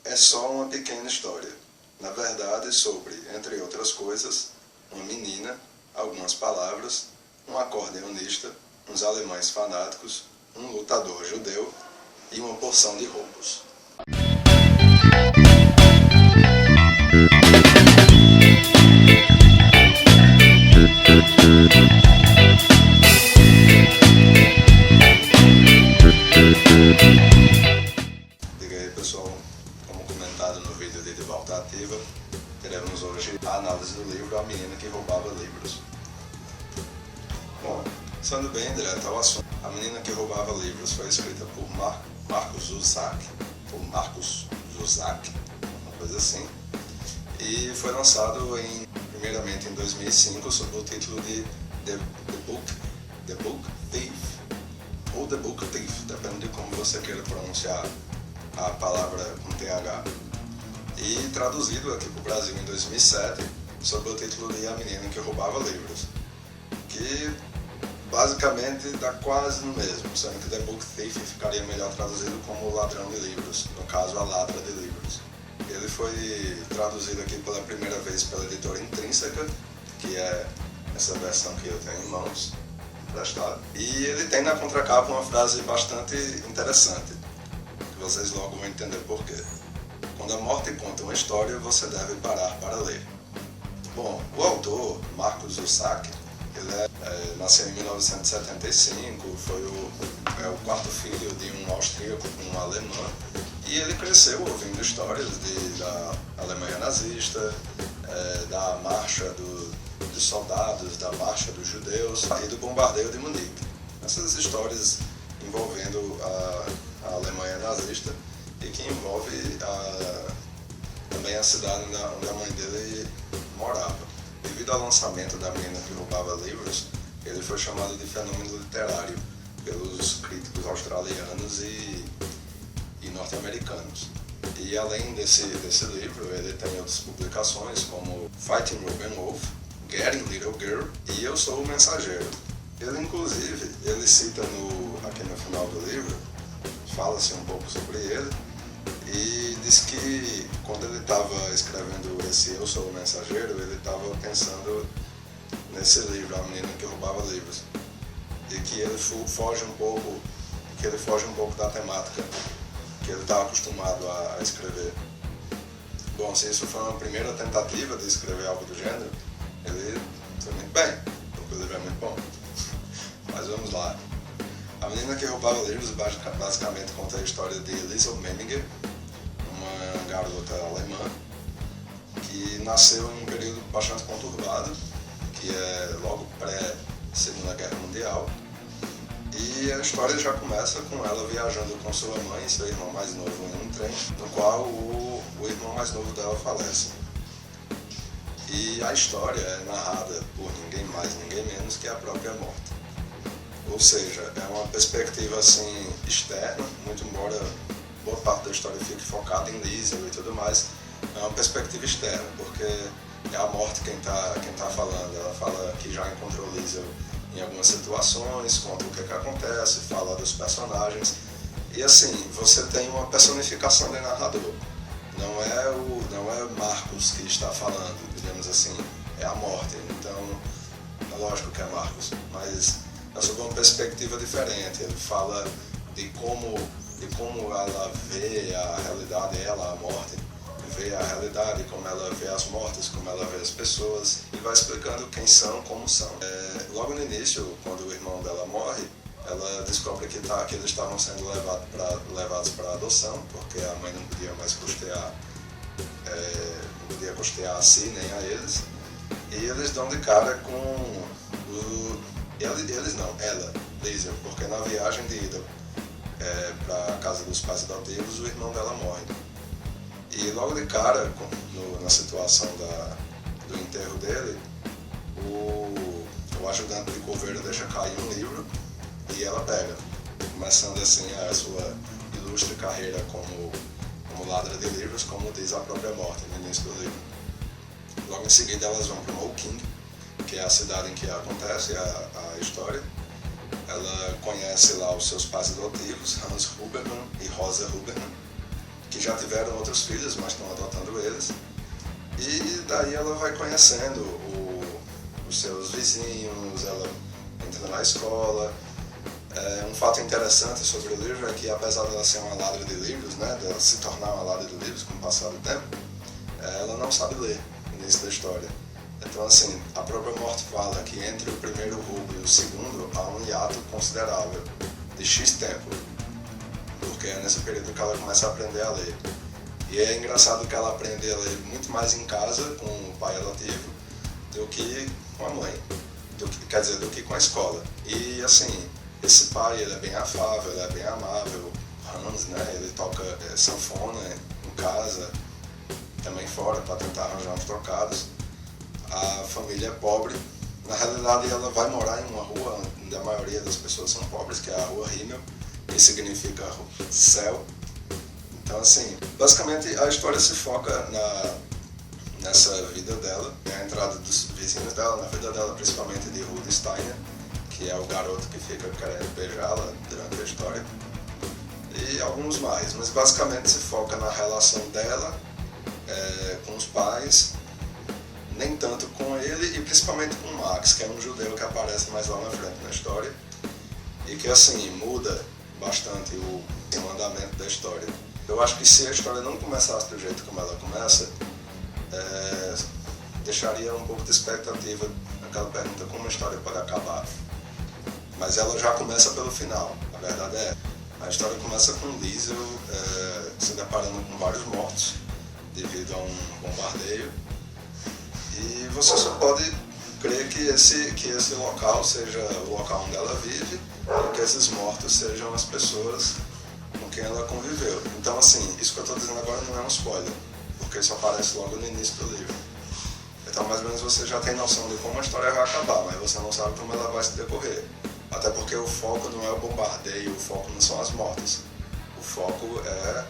é só uma pequena história. Na verdade, sobre, entre outras coisas, uma menina, algumas palavras, um acordeonista, uns alemães fanáticos, um lutador judeu e uma porção de roubos. Diga aí, pessoal, como comentado no vídeo de Volta Ativa, teremos hoje a análise do livro A Menina que Roubava Livros. Bom, sendo bem direto ao assunto, A Menina que Roubava Livros foi escrita por Markus Zusak, uma coisa assim, e foi lançado primeiramente em 2005 sob o título de The Book Thief, ou The Book Thief, depende de como você queira pronunciar a palavra com TH, e traduzido aqui para o Brasil em 2007 sob o título de A Menina que Roubava Livros, que basicamente dá quase no mesmo, sendo que The Book Thief ficaria melhor traduzido como Ladrão de Livros, no caso a Ladra de Livros. Ele foi traduzido aqui pela primeira vez pela editora Intrínseca, que é essa versão que eu tenho em mãos, emprestado. E ele tem na contracapa uma frase bastante interessante, que vocês logo vão entender por quê. Quando a morte conta uma história, você deve parar para ler. Bom, o autor, Markus Zusak, ele nasceu em 1975, foi o quarto filho de um austríaco com uma alemã, e ele cresceu ouvindo histórias da Alemanha nazista, da marcha dos soldados, da marcha dos judeus e do bombardeio de Munique. Essas histórias envolvendo a Alemanha nazista e que envolve também a cidade onde a mãe dele morava. Devido ao lançamento da Menina que Roubava Livros, ele foi chamado de fenômeno literário pelos críticos australianos e norte-americanos. E além desse livro, ele tem outras publicações como Fighting Ruben Wolf, Getting Little Girl e Eu Sou o Mensageiro. Ele, inclusive, ele cita aqui no final do livro, fala-se um pouco sobre ele, e diz que quando ele estava escrevendo esse Eu Sou o Mensageiro, ele estava pensando nesse livro, A Menina que Roubava Livros, e que ele foge um pouco da temática que ele estava acostumado a escrever. Bom, se isso foi uma primeira tentativa de escrever algo do gênero, ele foi muito bem, porque o livro é muito bom. Mas vamos lá. A Menina que Roubava Livros basicamente conta a história de Liesl Memminger, uma garota alemã que nasceu em um período bastante conturbado, que é logo pré-Segunda Guerra Mundial. E a história já começa com ela viajando com sua mãe e seu irmão mais novo em um trem, no qual o irmão mais novo dela falece. E a história é narrada por ninguém mais, ninguém menos que a própria morte. Ou seja, é uma perspectiva assim externa, muito embora boa parte da história fique focada em Liesl e tudo mais, é uma perspectiva externa, porque é a morte quem tá falando. Ela fala que já encontrou Liesl em algumas situações, conta o que acontece, fala dos personagens, e assim, você tem uma personificação de narrador. Não é Markus que está falando, digamos assim, é a morte. Então, é lógico que é Markus, mas é sob uma perspectiva diferente. Ele fala de como ela vê a realidade, a morte, vê a realidade, como ela vê as mortes, como ela vê as pessoas, e vai explicando quem são, como são. Logo no início, quando o irmão dela morre, ela descobre que eles estavam sendo levados para adoção, porque a mãe não podia mais custear a si nem a eles, e eles dão de cara com ela, Liesl, porque na viagem de ida para a casa dos pais adotivos, o irmão dela morre. E logo de cara, na situação do enterro dele, o ajudante de coveiro deixa cair um livro e ela pega, começando assim a sua ilustre carreira como ladra de livros, como diz a própria morte no início do livro. Logo em seguida elas vão para Woking, que é a cidade em que acontece a história. Ela conhece lá os seus pais adotivos, Hans Huberman e Rosa Huberman, que já tiveram outros filhos, mas estão adotando eles. E daí ela vai conhecendo os seus vizinhos, ela entra na escola. Um fato interessante sobre o livro é que, apesar dela ser uma ladra de livros, né, dela se tornar uma ladra de livros com o passar do tempo, ela não sabe ler no início da história. Então, assim, a própria morte fala que entre o primeiro roubo e o segundo há um hiato considerável de X tempo, porque é nesse período que ela começa a aprender a ler. E é engraçado que ela aprende a ler muito mais em casa com o pai adotivo do que com a mãe, do que com a escola. E, assim, esse pai, ele é bem afável, ele é bem amável. Hans, né, ele toca sanfona em casa, também fora, para tentar arranjar uns trocados. A família é pobre. Na realidade, ela vai morar em uma rua onde a maioria das pessoas são pobres, que é a Rua Himmel, que significa céu. Então, assim, basicamente a história se foca nessa vida dela, na entrada dos vizinhos dela, na vida dela, principalmente de Rudolf Steiner, que é o garoto que fica querendo beijá-la durante a história, e alguns mais, mas basicamente se foca na relação dela com os pais, nem tanto com ele e principalmente com Max, que é um judeu que aparece mais lá na frente na história e que, assim, muda bastante o andamento da história. Eu acho que se a história não começasse do jeito como ela começa, deixaria um pouco de expectativa naquela pergunta como a história pode acabar. Mas ela já começa pelo final, a verdade é. A história começa com Liesel se deparando com vários mortos devido a um bombardeio. E você só pode crer que esse local seja o local onde ela vive e que esses mortos sejam as pessoas com quem ela conviveu. Então, assim, isso que eu estou dizendo agora não é um spoiler, porque isso aparece logo no início do livro. Então, mais ou menos, você já tem noção de como a história vai acabar, mas você não sabe como ela vai se decorrer. Até porque o foco não é o bombardeio, o foco não são as mortes. O foco é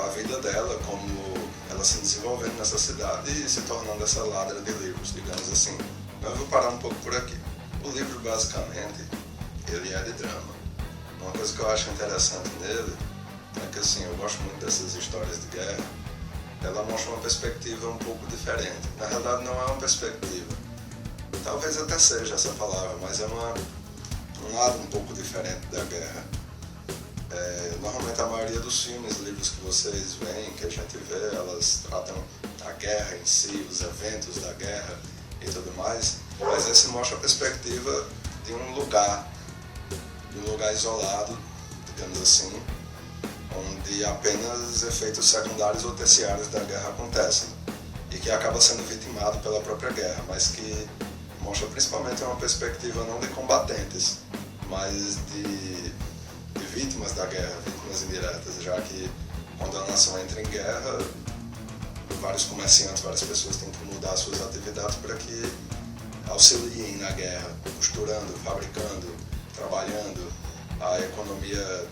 a vida dela, como ela se desenvolvendo nessa cidade e se tornando essa ladra de livros, digamos assim. Mas eu vou parar um pouco por aqui. O livro, basicamente, ele é de drama. Uma coisa que eu acho interessante nele é que, assim, eu gosto muito dessas histórias de guerra. Ela mostra uma perspectiva um pouco diferente. Na realidade, não é uma perspectiva. Talvez até seja essa palavra, mas é um lado um pouco diferente da guerra. Normalmente a maioria dos filmes, livros que vocês veem, que a gente vê, elas tratam a guerra em si, os eventos da guerra e tudo mais, mas esse mostra a perspectiva de um lugar isolado, digamos assim, onde apenas efeitos secundários ou terciários da guerra acontecem e que acaba sendo vitimado pela própria guerra, mas que mostra principalmente uma perspectiva não de combatentes, mas de vítimas da guerra, vítimas indiretas, já que quando a nação entra em guerra, vários comerciantes, várias pessoas têm que mudar suas atividades para que auxiliem na guerra, costurando, fabricando, trabalhando. A economia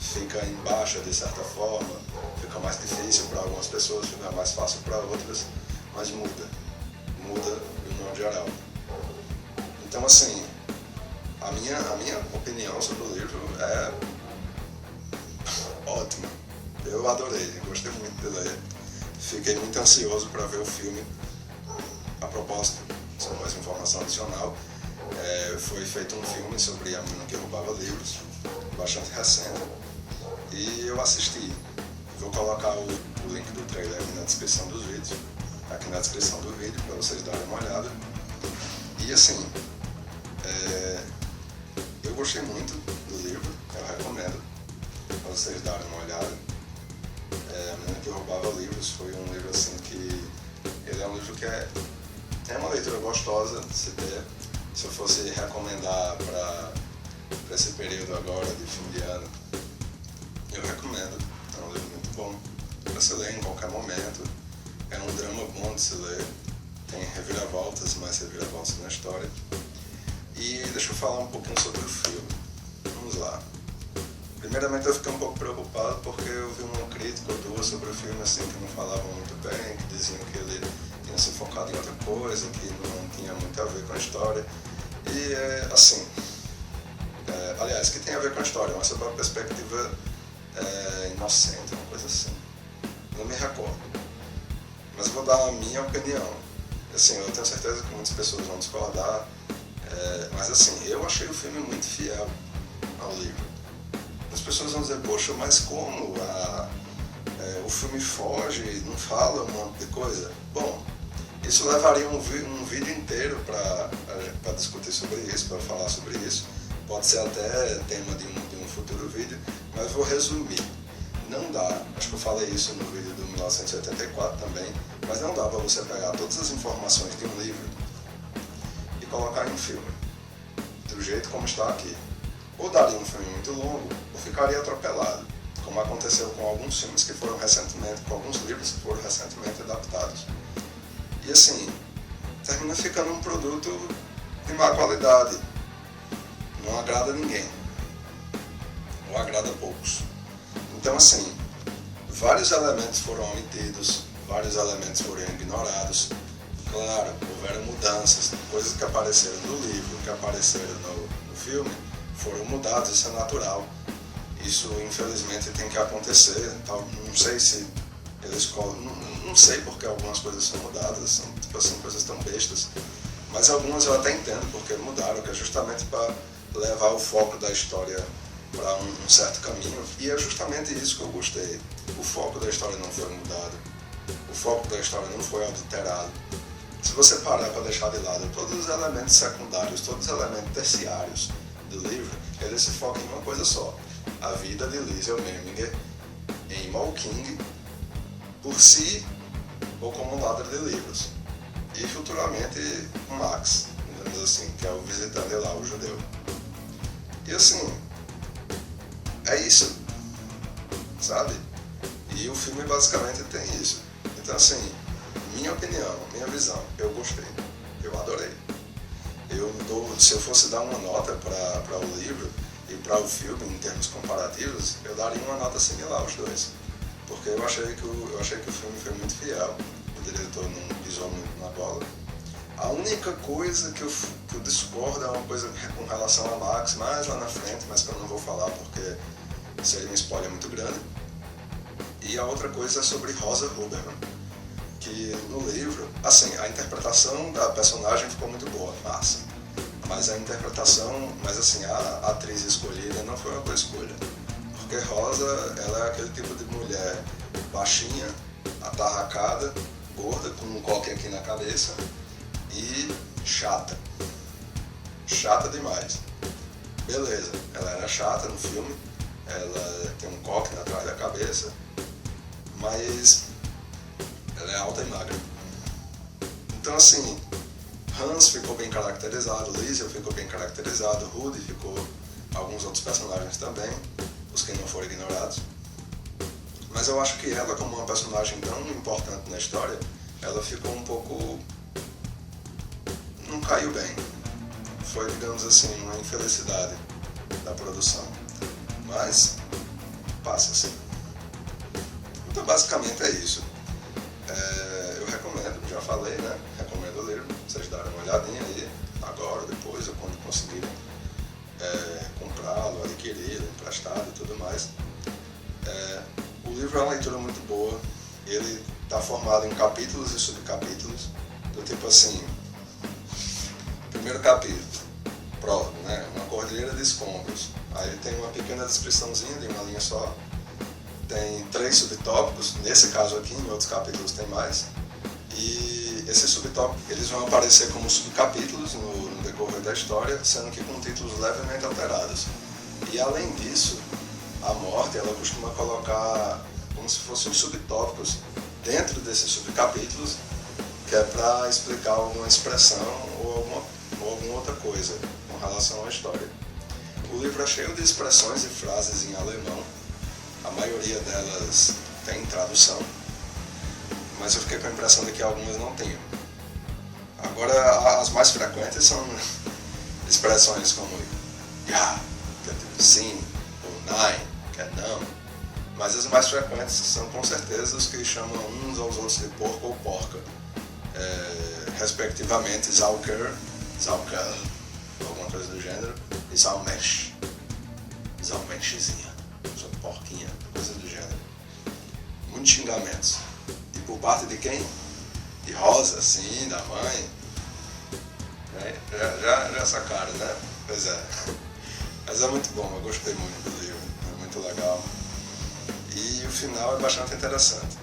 fica em baixa de certa forma, fica mais difícil para algumas pessoas, fica mais fácil para outras, mas muda de modo geral. Então, assim, a minha opinião sobre o livro é ótima. Eu adorei, gostei muito de ler. Fiquei muito ansioso para ver o filme. A propósito, só mais informação adicional, foi feito um filme sobre a menina que roubava livros, bastante recente, e eu assisti. Vou colocar o link do trailer aqui na descrição dos vídeos, aqui na descrição do vídeo, para vocês darem uma olhada. E, assim, eu gostei muito do livro, eu recomendo para vocês darem uma olhada. A Menina que Roubava Livros foi um livro, assim, que ele é um livro que é uma leitura gostosa de se ter. Se eu fosse recomendar para esse período agora de fim de ano, eu recomendo. É um livro muito bom para se ler em qualquer momento. É um drama bom de se ler, tem reviravoltas, mais reviravoltas na história. E deixa eu falar um pouquinho sobre o filme. Vamos lá. Primeiramente, eu fiquei um pouco preocupado porque eu vi uma crítica ou duas sobre o filme, assim, que não falavam muito bem, que diziam que ele tinha se focado em outra coisa, que não tinha muito a ver com a história. E, assim, aliás, que tem a ver com a história, mas sob a perspectiva Inocente, uma coisa assim. Não me recordo. Mas eu vou dar a minha opinião. Assim, eu tenho certeza que muitas pessoas vão discordar, mas assim, eu achei o filme muito fiel ao livro. As pessoas vão dizer, poxa, mas como o filme foge, não fala um monte de coisa? Bom, isso levaria um vídeo inteiro para discutir sobre isso, para falar sobre isso. Pode ser até tema de um futuro vídeo, mas vou resumir. Não dá, acho que eu falei isso no vídeo do 1984 também, mas não dá para você pegar todas as informações de um livro e colocar em um filme, do jeito como está aqui. Ou daria um filme muito longo, ou ficaria atropelado, como aconteceu com alguns filmes que foram recentemente, com alguns livros que foram recentemente adaptados. E assim, termina ficando um produto de má qualidade. Não agrada ninguém. Ou agrada poucos. Então assim, vários elementos foram omitidos, vários elementos foram ignorados. Claro, houveram mudanças, coisas que apareceram no livro, que apareceram no filme, foram mudados, isso é natural. Isso infelizmente tem que acontecer. Não sei se eles não sei porque algumas coisas são mudadas, são tipo assim, coisas tão bestas, mas algumas eu até entendo porque mudaram, que é justamente para levar o foco da história para um certo caminho, e é justamente isso que eu gostei. O foco da história não foi mudado, o foco da história não foi alterado. Se você parar para deixar de lado todos os elementos secundários, todos os elementos terciários do livro, ele se foca em uma coisa só: a vida de Liesl Memminger em Malking, por si ou como um ladrão de livros, e futuramente Max, digamos assim, que é o visitante lá, o judeu. E assim, é isso, sabe? E o filme basicamente tem isso. Então assim, minha opinião, minha visão, eu gostei, eu adorei. Se eu fosse dar uma nota para o livro e para o filme em termos comparativos, eu daria uma nota similar aos dois. Porque eu achei que o filme foi muito fiel, o diretor não pisou muito na bola. A única coisa que eu discordo é uma coisa com relação a Max, mais lá na frente, mas que eu não vou falar porque seria um spoiler muito grande. E a outra coisa é sobre Rosa Huberman, que no livro, assim, a interpretação da personagem ficou muito boa, massa. Mas assim, a atriz escolhida não foi uma boa escolha. Porque Rosa, ela é aquele tipo de mulher baixinha, atarracada, gorda, com um coque aqui na cabeça e chata. Chata demais. Beleza, ela era chata no filme, ela tem um coque atrás da cabeça, mas ela é alta e magra. Então assim, Hans ficou bem caracterizado, Liesl ficou bem caracterizado, Rudy ficou, alguns outros personagens também, os que não foram ignorados. Mas eu acho que ela, como uma personagem tão importante na história, ela ficou um pouco... não caiu bem. Foi, digamos assim, uma infelicidade da produção. Mas passa assim. Então basicamente é isso. Eu recomendo, já falei, né? Recomendo o livro, vocês darem uma olhadinha aí, agora, depois, ou quando conseguirem comprá-lo, adquiri-lo, emprestado e tudo mais. O livro é uma leitura muito boa, ele está formado em capítulos e subcapítulos, do tipo assim, primeiro capítulo, prólogo, né? Uma cordilheira de escombros, aí ele tem uma pequena descriçãozinha de uma linha só, tem 3 subtópicos, nesse caso aqui, em outros capítulos tem mais, e esses subtópicos eles vão aparecer como subcapítulos no decorrer da história, sendo que com títulos levemente alterados. E além disso, a morte ela costuma colocar como se fossem subtópicos dentro desses subcapítulos, que é para explicar alguma expressão ou alguma outra coisa com relação à história. O livro é cheio de expressões e frases em alemão, a maioria delas tem tradução, mas eu fiquei com a impressão de que algumas não tinham. Agora, as mais frequentes são expressões como ja, que é tipo sim, ou nein, que é não, mas as mais frequentes são com certeza os que chamam uns aos outros de porco ou porca, respectivamente Zauker, alguma coisa do gênero, e Zaumensch, Zaumenschzinha. sua porquinha, coisa do gênero. Muitos xingamentos. E por parte de quem? De Rosa, sim, da mãe. Já sacaram, né? Pois é. Mas é muito bom, eu gostei muito do livro, é muito legal. E o final é bastante interessante.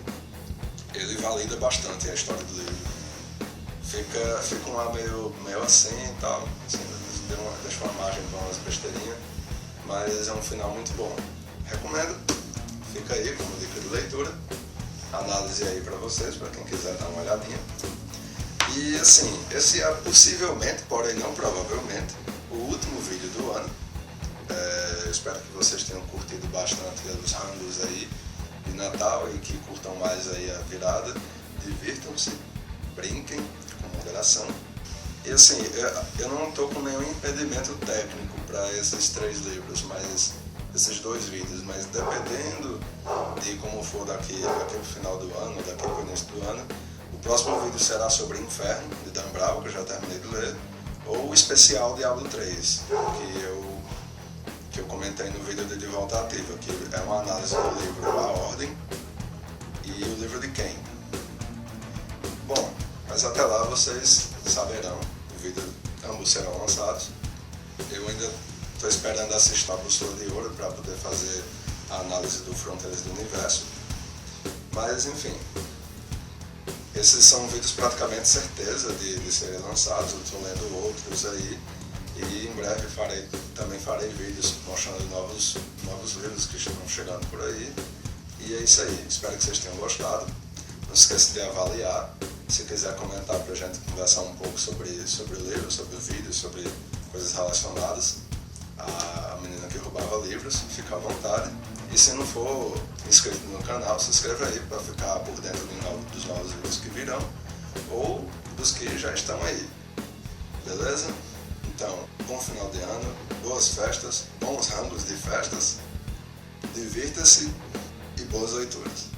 Ele valida bastante a história do livro. Fica um ar meio assim e tal, assim, deixa uma margem para umas besteirinhas, mas é um final muito bom. Recomendo, fica aí como dica de leitura, análise aí para vocês, para quem quiser dar uma olhadinha. E assim, esse é possivelmente, porém não provavelmente, o último vídeo do ano. Eu espero que vocês tenham curtido bastante os rangos aí de Natal e que curtam mais aí a virada. Divirtam-se, brinquem com moderação. E assim, eu não estou com nenhum impedimento técnico para esses 3 livros, mas esses 2 vídeos, mas dependendo de como for daqui pro final do ano, daqui pro início do ano, o próximo vídeo será sobre Inferno, de Dan Brown, que eu já terminei de ler, ou o especial Diablo 3, que eu comentei no vídeo de Volta Ativa, que é uma análise do livro A Ordem e o livro de Cain. Bom, mas até lá vocês saberão, ambos serão lançados. Eu ainda estou esperando assistir a Bússola de Ouro para poder fazer a análise do Fronteiras do Universo. Mas enfim, esses são vídeos praticamente certeza de serem lançados. Eu estou lendo outros aí e em breve também farei vídeos mostrando novos livros que estão chegando por aí. E é isso aí, espero que vocês tenham gostado. Não se esqueça de avaliar. Se quiser comentar para a gente conversar um pouco sobre o livro, sobre o vídeo, sobre coisas relacionadas à menina que roubava livros, fica à vontade. E se não for inscrito no canal, se inscreva aí para ficar por dentro dos novos vídeos que virão ou dos que já estão aí. Beleza? Então, bom final de ano, boas festas, bons rangos de festas, divirta-se e boas leituras.